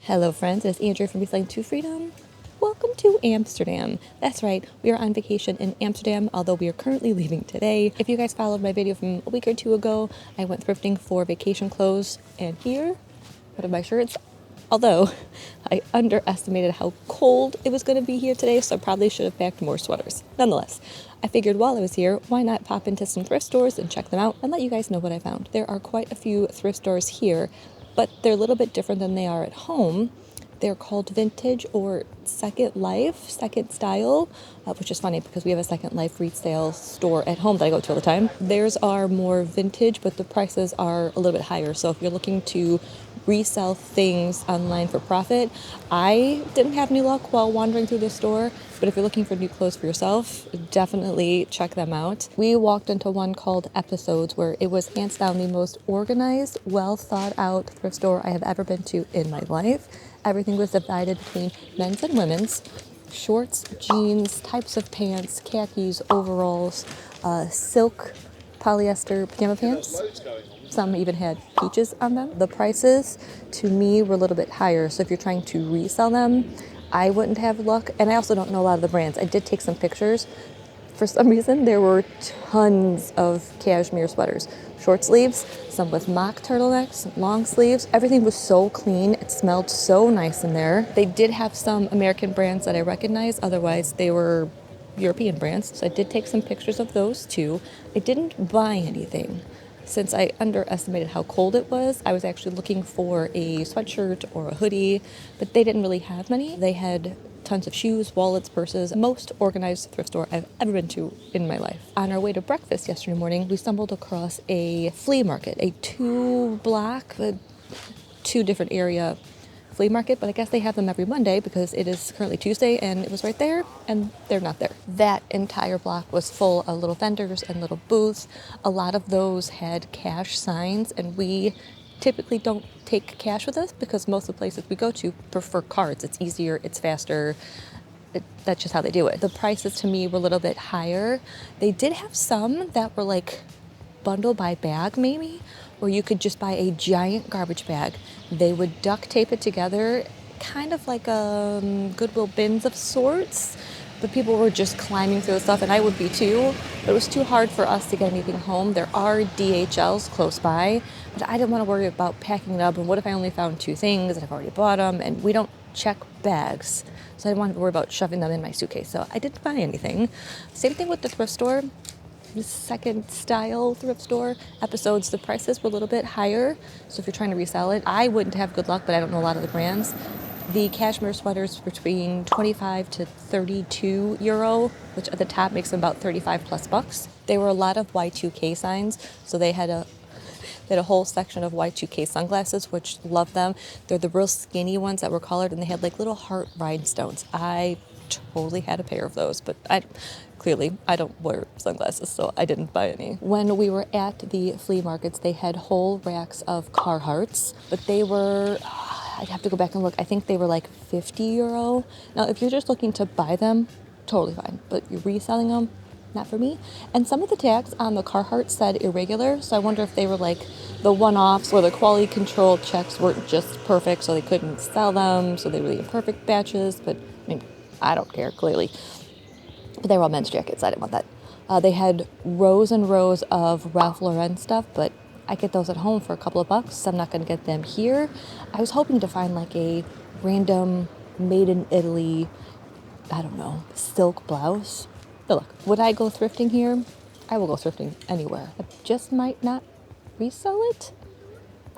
Hello friends, it's Andrea from Reselling to Freedom. Welcome to Amsterdam. That's right, we are on vacation in Amsterdam, although we are currently leaving today. If you guys followed my video from a week or two ago, I went thrifting for vacation clothes, and here, one of my shirts, although I underestimated how cold it was going to be here today, so I probably should have packed more sweaters. Nonetheless, I figured while I was here, why not pop into some thrift stores and check them out and let you guys know what I found. There are quite a few thrift stores here, but they're a little bit different than they are at home. They're called Vintage or Second Life, Second Style, which is funny because we have a Second Life resale store at home that I go to all the time. Theirs are more vintage, but the prices are a little bit higher. So if you're looking to resell things online for profit, I didn't have any luck while wandering through the store, but if you're looking for new clothes for yourself, definitely check them out. We walked into one called Episodes, where it was hands down the most organized, well thought out thrift store I have ever been to in my life. Everything was divided between men's and women's, shorts, jeans, types of pants, khakis, overalls, silk, polyester pajama pants. Some even had peaches on them. The prices, to me, were a little bit higher. So if you're trying to resell them, I wouldn't have luck. And I also don't know a lot of the brands. I did take some pictures. For some reason, there were tons of cashmere sweaters. Short sleeves, some with mock turtlenecks, long sleeves. Everything was so clean. It smelled so nice in there. They did have some American brands that I recognized. Otherwise, they were European brands. So I did take some pictures of those too. I didn't buy anything. Since I underestimated how cold it was, I was actually looking for a sweatshirt or a hoodie, but they didn't really have many. They had tons of shoes, wallets, purses, most organized thrift store I've ever been to in my life. On our way to breakfast yesterday morning, we stumbled across a flea market, a two different area flea market, but I guess they have them every Monday because it is currently Tuesday and it was right there and they're not there. That entire block was full of little vendors and little booths. A lot of those had cash signs, and we typically don't take cash with us because most of the places we go to prefer cards. It's easier, it's faster. That's just how they do it. The prices to me were a little bit higher. They did have some that were like bundle by bag maybe, where you could just buy a giant garbage bag. They would duct tape it together, kind of like Goodwill bins of sorts, but people were just climbing through the stuff, and I would be too, but it was too hard for us to get anything home. There are DHLs close by, but I didn't want to worry about packing it up, and what if I only found two things and I've already bought them, and we don't check bags, so I didn't want to worry about shoving them in my suitcase, so I didn't buy anything. Same thing with the thrift store. The Second Style thrift store Episodes, the prices were a little bit higher, so if you're trying to resell it, I wouldn't have good luck, but I don't know a lot of the brands. The cashmere sweaters between 25 to 32 euro, which at the top makes them about 35 plus bucks. There were a lot of Y2K signs, so they had a whole section of Y2K sunglasses, which love them. They're the real skinny ones that were colored, and they had like little heart rhinestones. I totally had a pair of those, but clearly I don't wear sunglasses, so I didn't buy any. When we were at the flea markets, they had whole racks of Carhartts, but they were, I'd have to go back and look, I think they were like 50 euro. Now, if you're just looking to buy them, totally fine, but you're reselling them, not for me. And some of the tags on the Carhartt said irregular, so I wonder if they were like the one-offs where the quality control checks weren't just perfect, so they couldn't sell them, so they were the imperfect batches, but I mean, I don't care, clearly. But they were all men's jackets. I didn't want that. They had rows and rows of Ralph Lauren stuff, but I get those at home for a couple of bucks, so I'm not going to get them here. I was hoping to find like a random made in Italy, I don't know, silk blouse. But look, would I go thrifting here? I will go thrifting anywhere. I just might not resell it.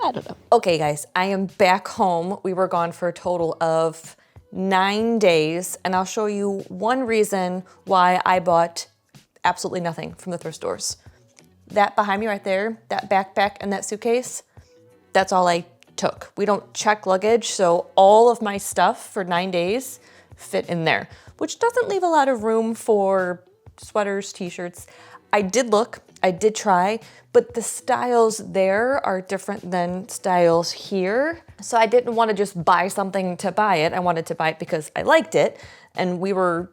I don't know. Okay, guys, I am back home. We were gone for a total of 9 days, and I'll show you one reason why I bought absolutely nothing from the thrift stores. That behind me right there, that backpack and that suitcase, that's all I took. We don't check luggage, so all of my stuff for 9 days fit in there, which doesn't leave a lot of room for sweaters, t-shirts. I did look, I did try, but the styles there are different than styles here. So I didn't want to just buy something to buy it. I wanted to buy it because I liked it. And we were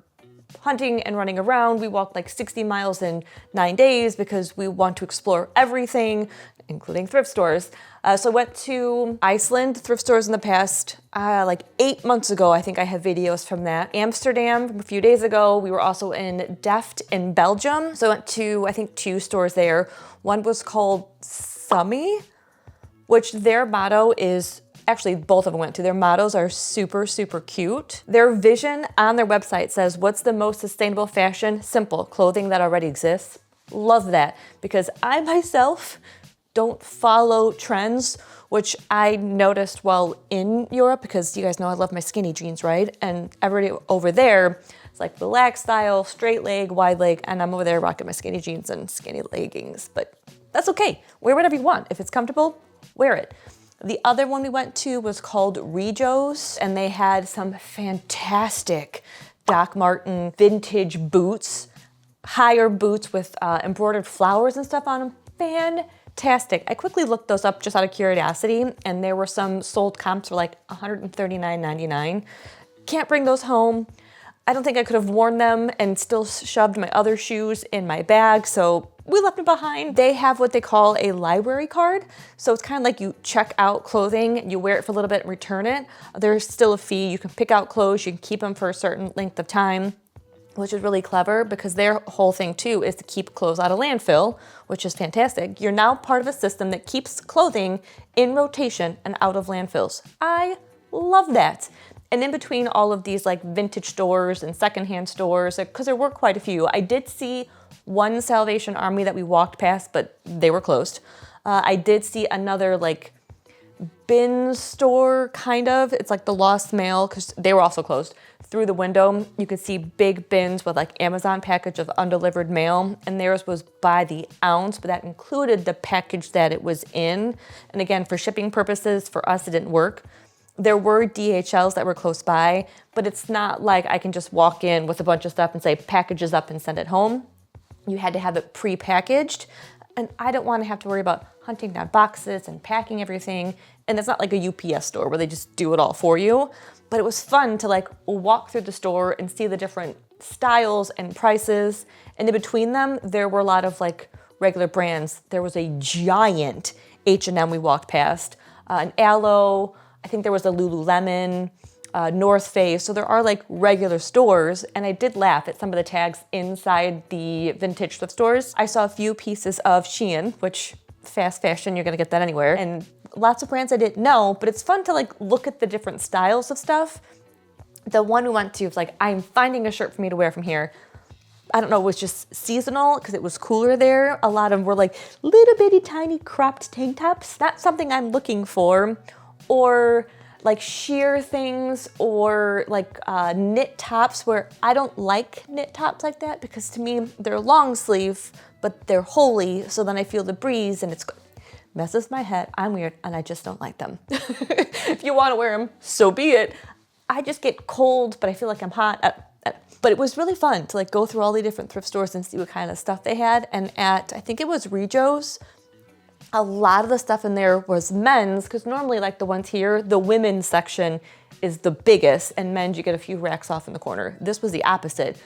hunting and running around. We walked like 60 miles in 9 days because we want to explore everything, including thrift stores. So I went to Iceland thrift stores in the past, like 8 months ago. I think I have videos from that. Amsterdam from a few days ago. We were also in Thrift in Belgium. So I went to, I think, 2 stores there. One was called Summy, which their motto is, actually both of them went to, their mottos are super, super cute. Their vision on their website says, what's the most sustainable fashion? Simple, clothing that already exists. Love that, because I myself don't follow trends, which I noticed while in Europe, because you guys know I love my skinny jeans, right? And everybody over there, it's like relaxed style, straight leg, wide leg, and I'm over there rocking my skinny jeans and skinny leggings, but that's okay. Wear whatever you want. If it's comfortable, wear it. The other one we went to was called Regos, and they had some fantastic Doc Marten vintage boots, higher boots with embroidered flowers and stuff on them. Fantastic. I quickly looked those up just out of curiosity, and there were some sold comps for like $139.99. Can't bring those home. I don't think I could have worn them and still shoved my other shoes in my bag, so we left them behind. They have what they call a library card. So it's kind of like you check out clothing, you wear it for a little bit and return it. There's still a fee. You can pick out clothes, you can keep them for a certain length of time, which is really clever because their whole thing too is to keep clothes out of landfill, which is fantastic. You're now part of a system that keeps clothing in rotation and out of landfills. I love that. And in between all of these like vintage stores and secondhand stores, because there were quite a few, I did see one Salvation Army that we walked past, but they were closed. I did see another like bin store, kind of. It's like the Lost Mail, because they were also closed. Through the window, you could see big bins with like Amazon package of undelivered mail, and theirs was by the ounce, but that included the package that it was in. And again, for shipping purposes, for us, it didn't work. There were DHLs that were close by, but it's not like I can just walk in with a bunch of stuff and say, packages up and send it home. You had to have it pre-packaged, and I don't want to have to worry about hunting down boxes and packing everything. And it's not like a UPS store where they just do it all for you. But it was fun to like walk through the store and see the different styles and prices. And in between them, there were a lot of like regular brands. There was a giant H&M we walked past, an Aloe, I think there was a Lululemon, North Face. So there are like regular stores, and I did laugh at some of the tags inside the vintage thrift stores. I saw a few pieces of Shein, which fast fashion, you're gonna get that anywhere, and lots of brands I didn't know, but it's fun to like look at the different styles of stuff. The one we went to was like, I'm finding a shirt for me to wear from here. I don't know, it was just seasonal because it was cooler there. A lot of them were like little bitty tiny cropped tank tops. Not something I'm looking for, or like sheer things, or like knit tops, where I don't like knit tops like that because to me they're long sleeve, but they're holey. So then I feel the breeze and it's messes my head. I'm weird and I just don't like them. If you want to wear them, so be it. I just get cold, but I feel like I'm hot. But it was really fun to like go through all the different thrift stores and see what kind of stuff they had. And at, I think it was Regos, a lot of the stuff in there was men's, because normally like the ones here, the women's section is the biggest, and men's you get a few racks off in the corner. This was the opposite.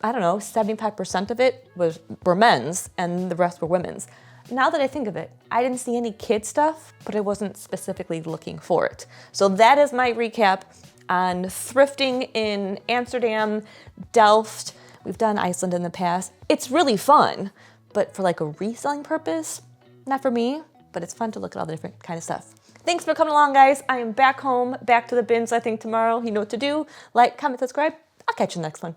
I don't know, 75% of it were men's and the rest were women's. Now that I think of it, I didn't see any kid stuff, but I wasn't specifically looking for it. So that is my recap on thrifting in Amsterdam, Delft. We've done Iceland in the past. It's really fun, but for like a reselling purpose, not for me, but it's fun to look at all the different kind of stuff. Thanks for coming along, guys. I am back home, back to the bins, I think tomorrow. You know what to do. Like, comment, subscribe. I'll catch you in the next one.